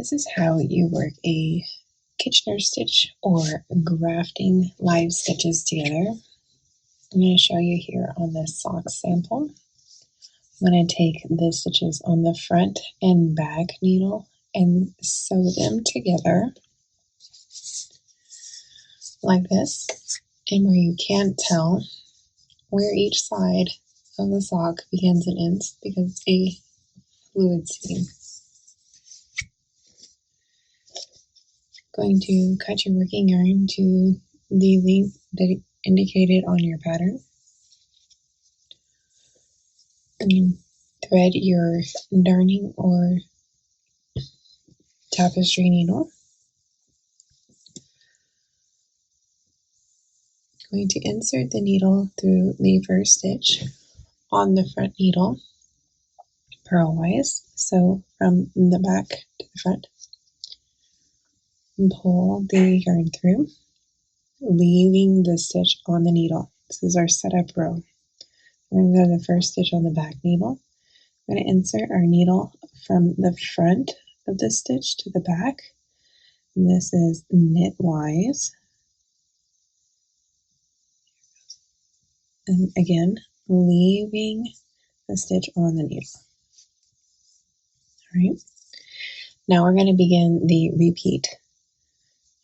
This is how you work a Kitchener stitch or grafting live stitches together. I'm going to show you here on this sock sample. I'm going to take the stitches on the front and back needle and sew them together like this, and where you can't tell where each side of the sock begins and ends because it's a fluid seam. Going to cut your working yarn to the length that indicated on your pattern. And thread your darning or tapestry needle. Going to insert the needle through the first stitch on the front needle, purlwise, so from the back to the front. And pull the yarn through, leaving the stitch on the needle. This is our setup row. We're going to go to the first stitch on the back needle. We're going to insert our needle from the front of the stitch to the back. And this is knitwise. And again, leaving the stitch on the needle. All right. Now we're going to begin the repeat.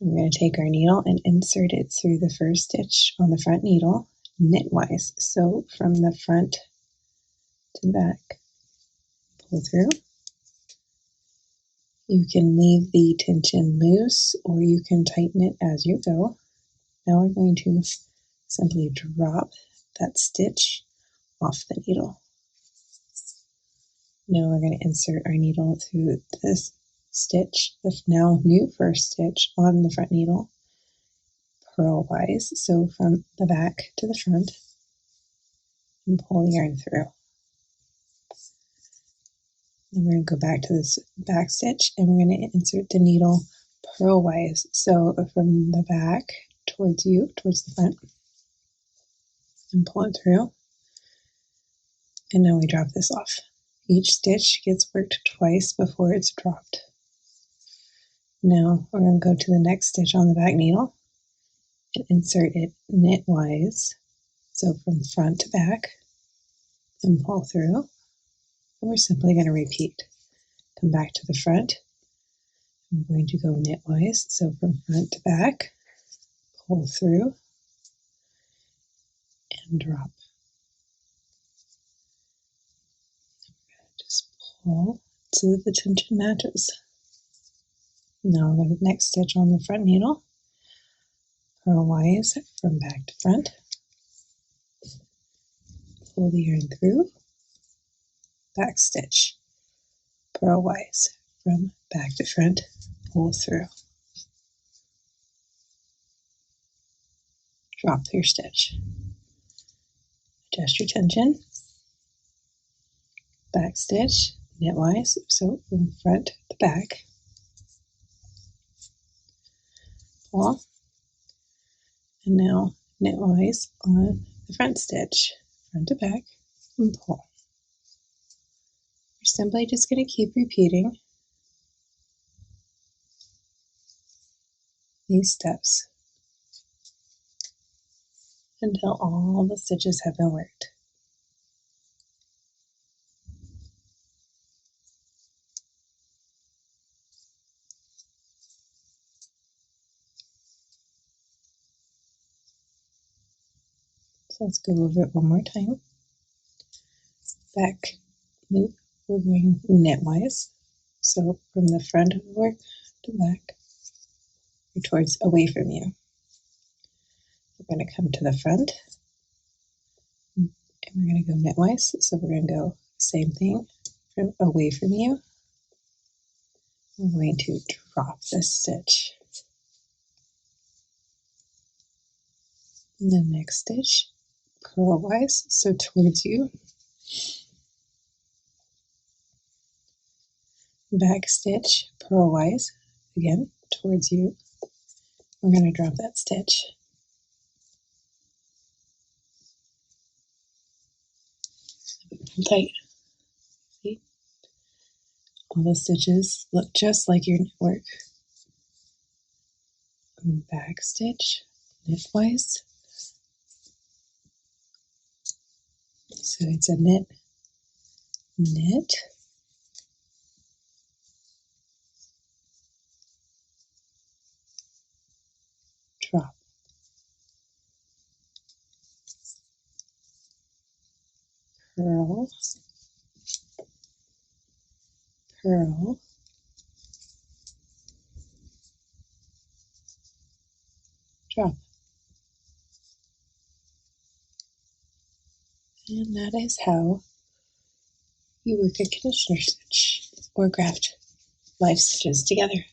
We're going to take our needle and insert it through the first stitch on the front needle, knitwise. So from the front to the back, pull through. You can leave the tension loose or you can tighten it as you go. Now we're going to simply drop that stitch off the needle. Now we're going to insert our needle through this stitch, the now new first stitch on the front needle, purlwise, so from the back to the front, and pull the yarn through. Then we're going to go back to this back stitch and we're going to insert the needle purlwise, so from the back towards you, towards the front, and pull it through. And now we drop this off. Each stitch gets worked twice before it's dropped. Now we're going to go to the next stitch on the back needle and insert it knitwise, so from front to back, and pull through. And we're simply going to repeat. Come back to the front. I'm going to go knitwise, so from front to back, pull through, and drop. Just pull so that the tension matches. Now the next stitch on the front needle, purlwise from back to front, pull the yarn through, back stitch, purlwise from back to front, pull through, drop your stitch, adjust your tension, back stitch, knitwise, so from front to back, pull, and now knitwise on the front stitch, front to back, and pull. We're simply just going to keep repeating these steps until all the stitches have been worked. So let's go over it one more time. Back loop, we're going knitwise. So from the front of the work to the back, or towards away from you. We're going to come to the front, and we're going to go knitwise. So we're going to go same thing from away from you. We're going to drop this stitch. And the next stitch, purlwise, so towards you. Back stitch, purlwise, again, towards you. We're going to drop that stitch. Tight. See? All the stitches look just like your network. Back stitch knitwise. So it's a knit, knit, drop. Purl, purl, drop. And that is how you work a conditioner stitch or graft live stitches together.